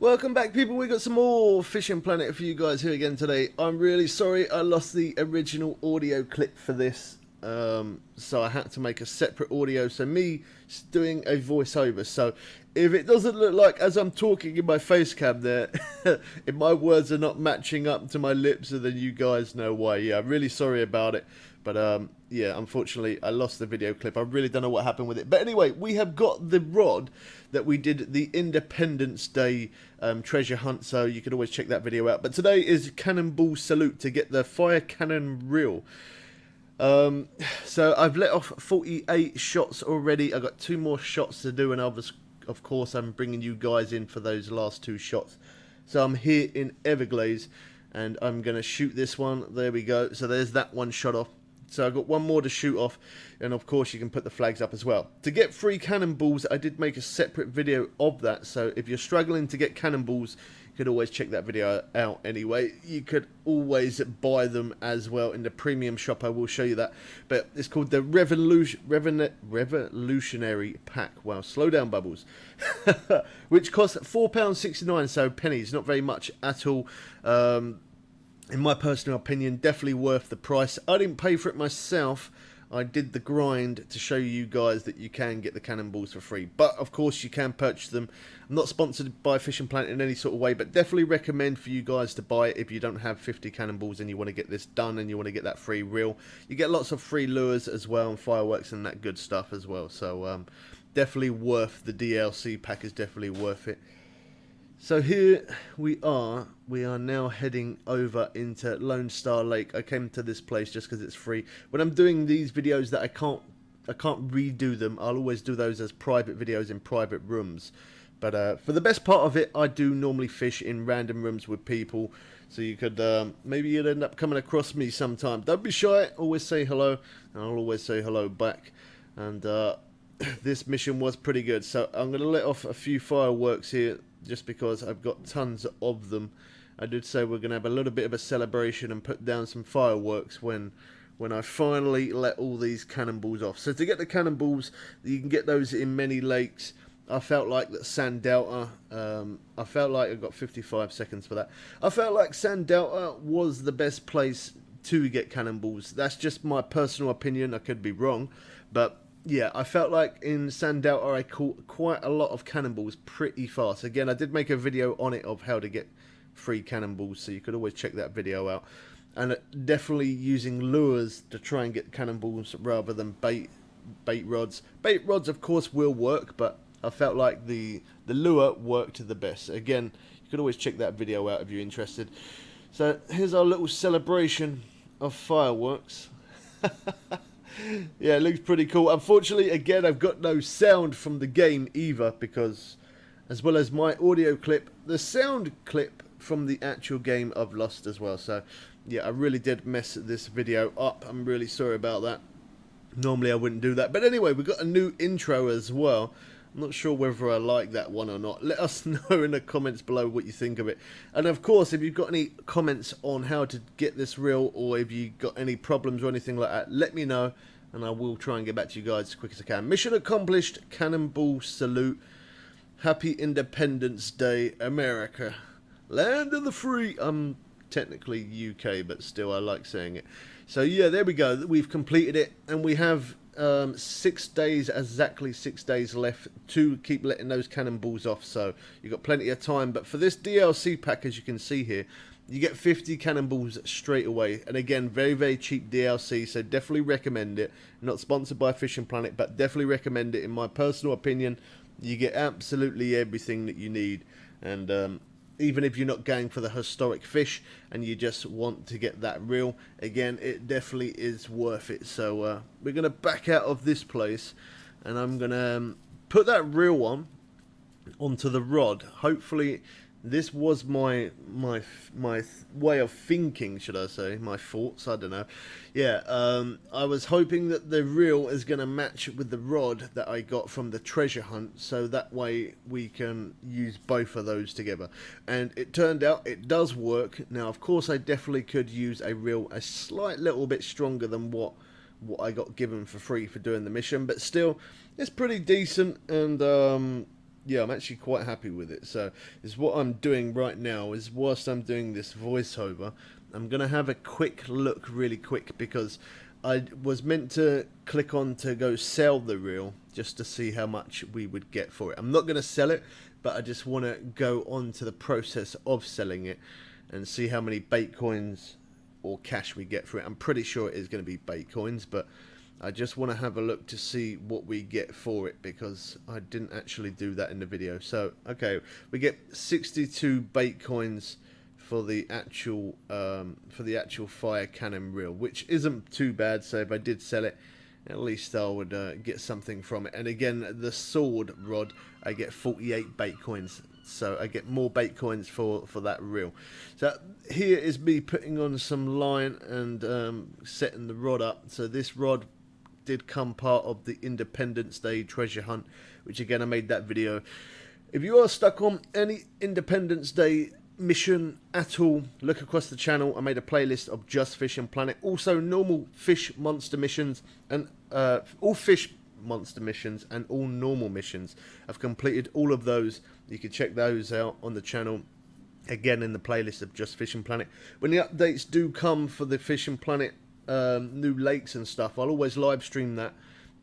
Welcome back, people. We got some more Fishing Planet for you guys here again today. I'm really sorry I lost the original audio clip for this, so I had to make a separate audio. So me doing a voiceover. So if it doesn't look like as I'm talking in my face cam there, if my words are not matching up to my lips, then you guys know why. Yeah, I'm really sorry about it. But yeah, unfortunately, I lost the video clip. I really don't know what happened with it. But anyway, we have got the rod that we did the Independence Day treasure hunt. So you can always check that video out. But today is Cannonball Salute to get the fire cannon reel. So I've let off 48 shots already. I've got 2 more shots to do. And of course, I'm bringing you guys in for those last 2 shots. So I'm here in Everglades. And I'm going to shoot this one. There we go. So there's that one shot off. So I've got 1 more to shoot off, and of course you can put the flags up as well. To get free cannonballs, I did make a separate video of that, so if you're struggling to get cannonballs, you could always check that video out anyway. You could always buy them as well in the premium shop, I will show you that. But it's called the Revolutionary Pack. Wow, slow down, Bubbles. Which costs £4.69, so pennies, not very much at all. In my personal opinion, definitely worth the price. I didn't pay for it myself. I did the grind to show you guys that you can get the cannonballs for free. But, of course, you can purchase them. I'm not sponsored by Fishing Planet in any sort of way, but definitely recommend for you guys to buy it if you don't have 50 cannonballs and you want to get this done and you want to get that free reel. You get lots of free lures as well and fireworks and that good stuff as well. So, definitely worth the DLC pack, is definitely worth it. So here we are now heading over into Lone Star Lake. I came to this place just because it's free. When I'm doing these videos that I can't redo them, I'll always do those as private videos in private rooms. But for the best part of it, I do normally fish in random rooms with people. So you could, maybe you'd end up coming across me sometime. Don't be shy, always say hello, and I'll always say hello back. And this mission was pretty good. So I'm going to let off a few fireworks here, just because I've got tons of them. I did say we're going to have a little bit of a celebration and put down some fireworks when I finally let all these cannonballs off. So to get the cannonballs, you can get those in many lakes. I felt like that Sand Delta, I felt like I got 55 seconds for that. I felt like Sand Delta was the best place to get cannonballs. That's just my personal opinion. I could be wrong, but yeah, I felt like in Sand Delta I caught quite a lot of cannonballs pretty fast. Again, I did make a video on it of how to get free cannonballs, so you could always check that video out. And definitely using lures to try and get cannonballs rather than bait rods. Bait rods, of course, will work, but I felt like the lure worked the best. Again, you could always check that video out if you're interested. So here's our little celebration of fireworks. Yeah, it looks pretty cool. Unfortunately, again, I've got no sound from the game either, because as well as my audio clip, the sound clip from the actual game I've lost as well. So yeah, I really did mess this video up. I'm really sorry about that. Normally I wouldn't do that. But anyway, we've got a new intro as well. I'm not sure whether I like that one or not. Let us know in the comments below what you think of it. And of course, if you've got any comments on how to get this reel, or if you've got any problems or anything like that, let me know, and I will try and get back to you guys as quick as I can. Mission accomplished. Cannonball Salute. Happy Independence Day, America. Land of the free. I'm technically UK, but still I like saying it. So yeah, there we go. We've completed it, and we have 6 days, exactly 6 days left to keep letting those cannonballs off. So you've got plenty of time. But for this DLC pack, as you can see here, you get 50 cannonballs straight away. And again, very, very cheap DLC, so definitely recommend it. Not sponsored by Fishing Planet, but definitely recommend it. In my personal opinion, you get absolutely everything that you need. And even if you're not going for the historic fish and you just want to get that reel, again, it definitely is worth it. So we're going to back out of this place, and I'm going to put that reel onto the rod. Hopefully this was my way of thinking, should I say, my thoughts, I don't know. Yeah, I was hoping that the reel is going to match with the rod that I got from the treasure hunt, so that way we can use both of those together. And it turned out it does work. Now, of course, I definitely could use a reel a slight little bit stronger than what I got given for free for doing the mission, but still, it's pretty decent. And yeah, I'm actually quite happy with it. So is what I'm doing right now is whilst I'm doing this voiceover, I'm gonna have a quick look really quick because I was meant to click on to go sell the reel just to see how much we would get for it. I'm not gonna sell it, but I just want to go on to the process of selling it and see how many bait coins or cash we get for it. I'm pretty sure it is going to be bait coins, but I just want to have a look to see what we get for it because I didn't actually do that in the video. So, okay, we get 62 bait coins for the actual fire cannon reel, which isn't too bad. So if I did sell it, at least I would get something from it. And again, the sword rod, I get 48 bait coins. So I get more bait coins for that reel. So here is me putting on some line and setting the rod up. So this rod did come part of the Independence Day treasure hunt, which again I made that video. If you are stuck on any Independence Day mission at all, look across the channel. I made a playlist of just Fishing Planet, also normal fish monster missions, and all fish monster missions and all normal missions. I've completed all of those. You can check those out on the channel, again in the playlist of just Fishing Planet. When the updates do come for the Fishing Planet new lakes and stuff, I'll always live stream that.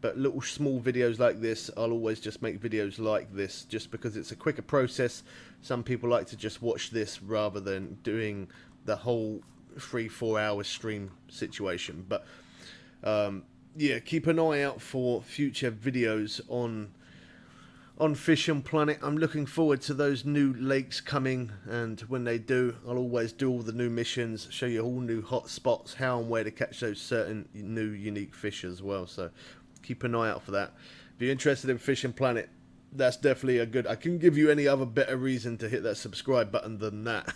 But little small videos like this, I'll always just make videos like this just because it's a quicker process. Some people like to just watch this rather than doing the whole 3-4 hour stream situation. But yeah, keep an eye out for future videos on Fishing Planet. I'm looking forward to those new lakes coming, and when they do, I'll always do all the new missions, show you all new hot spots, how and where to catch those certain new unique fish as well. So keep an eye out for that. If you're interested in Fishing Planet, that's definitely a good... I couldn't give you any other better reason to hit that subscribe button than that.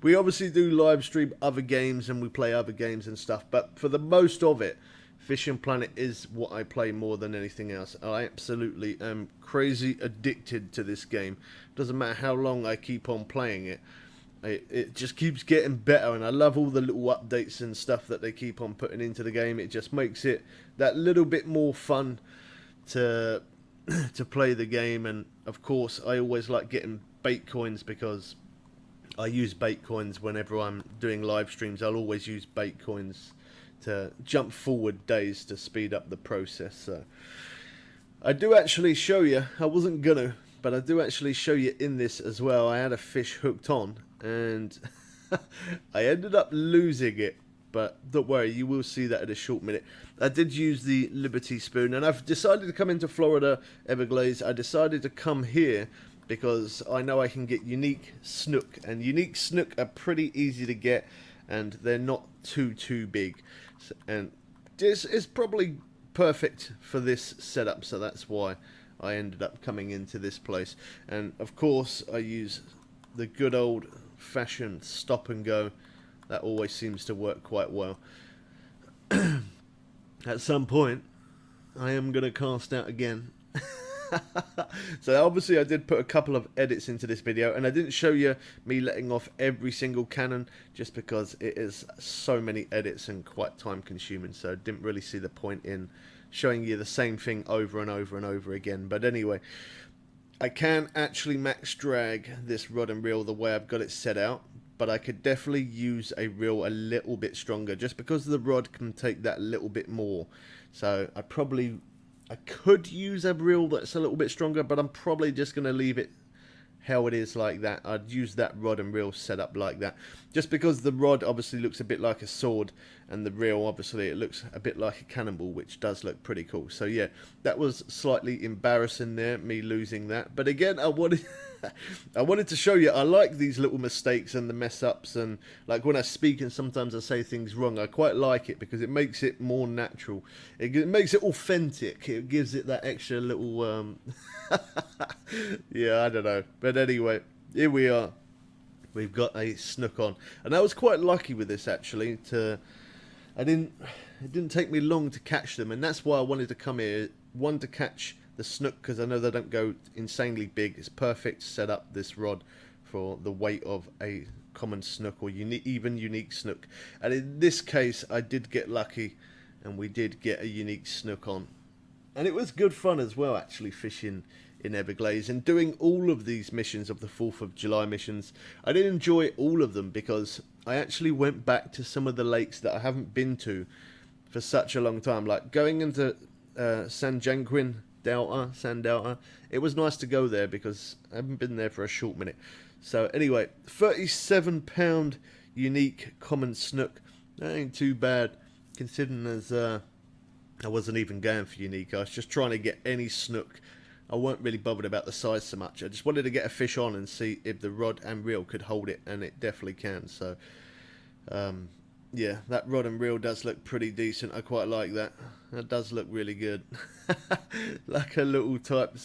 We obviously do live stream other games and we play other games and stuff, but for the most of it, Fishing Planet is what I play more than anything else. I absolutely am crazy addicted to this game. Doesn't matter how long I keep on playing it. It just keeps getting better, and I love all the little updates and stuff that they keep on putting into the game. It just makes it that little bit more fun to play the game. And of course, I always like getting bait coins because I use bait coins whenever I'm doing live streams. I'll always use bait coins to jump forward days to speed up the process. So I do actually show you, I wasn't gonna, but I do actually show you in this as well. I had a fish hooked on and I ended up losing it, but don't worry, you will see that in a short minute. I did use the Liberty spoon, and I've decided to come into Florida Everglades. I decided to come here because I know I can get unique snook, and unique snook are pretty easy to get and they're not too big, and this is probably perfect for this setup, so that's why I ended up coming into this place. And of course I use the good old fashioned stop and go. That always seems to work quite well. At some point I am going to cast out again. So obviously I did put a couple of edits into this video, and I didn't show you me letting off every single cannon just because it is so many edits and quite time consuming, so I didn't really see the point in showing you the same thing over and over and over again. But anyway, I can actually max drag this rod and reel the way I've got it set out, but I could definitely use a reel a little bit stronger just because the rod can take that little bit more. So I could use a reel that's a little bit stronger, but I'm probably just going to leave it how it is like that. I'd use that rod and reel set up like that, just because the rod obviously looks a bit like a sword, and the reel obviously it looks a bit like a cannonball, which does look pretty cool. So yeah, that was slightly embarrassing there, me losing that. But again, I wanted to show you I like these little mistakes and the mess ups, and like when I speak and sometimes I say things wrong, I quite like it because it makes it more natural. It makes it authentic. It gives it that extra little yeah, I don't know. But anyway, here we are. We've got a snook on, and I was quite lucky with this actually. It didn't take me long to catch them, and that's why I wanted to come here. One, to catch the snook because I know they don't go insanely big. It's perfect to set up this rod for the weight of a common snook or even unique snook. And in this case, I did get lucky, and we did get a unique snook on. And it was good fun as well, actually, fishing in Everglades, and doing all of these missions of the 4th of July missions. I did enjoy all of them because I actually went back to some of the lakes that I haven't been to for such a long time, like going into San Janquin Delta. It was nice to go there because I haven't been there for a short minute. So anyway, £37 unique common snook. That ain't too bad, considering as I wasn't even going for unique. I was just trying to get any snook. I weren't really bothered about the size so much. I just wanted to get a fish on and see if the rod and reel could hold it, and it definitely can. So yeah, that rod and reel does look pretty decent. I quite like that. That does look really good. Like a little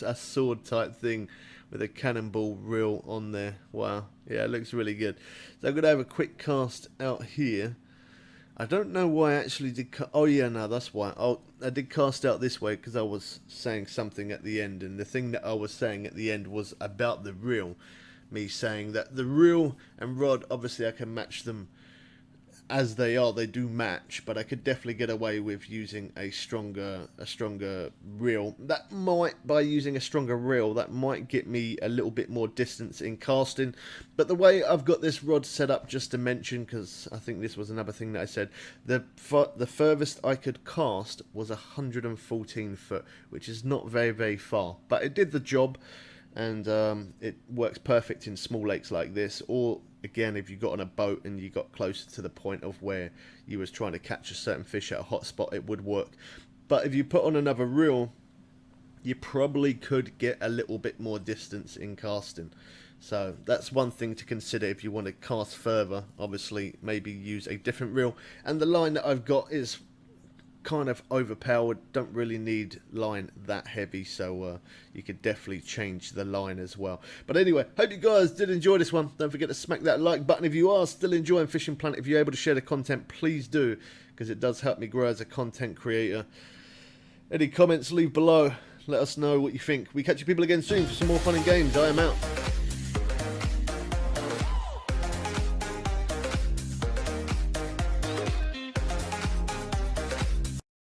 a sword type thing with a cannonball reel on there. Wow. Yeah, it looks really good. So I'm going to have a quick cast out here. I don't know why I actually did... Oh, yeah, no, that's why. I did cast out this way because I was saying something at the end. And the thing that I was saying at the end was about the reel. Me saying that the reel and rod, obviously I can match them as they are. They do match, but I could definitely get away with using a stronger reel. That might, by using a stronger reel, that might get me a little bit more distance in casting. But the way I've got this rod set up, just to mention, because I think this was another thing that I said, the furthest I could cast was 114 foot, which is not very far, but it did the job. And it works perfect in small lakes like this, or again if you got on a boat and you got closer to the point of where you was trying to catch a certain fish at a hot spot, it would work. But if you put on another reel, you probably could get a little bit more distance in casting. So that's one thing to consider if you want to cast further. Obviously maybe use a different reel, and the line that I've got is kind of overpowered. Don't really need line that heavy, so you could definitely change the line as well. But anyway, hope you guys did enjoy this one. Don't forget to smack that like button if you are still enjoying Fishing Planet. If you're able to share the content, please do, because it does help me grow as a content creator. Any comments, leave below. Let us know what you think. We catch you people again soon for some more fun and games. I am out.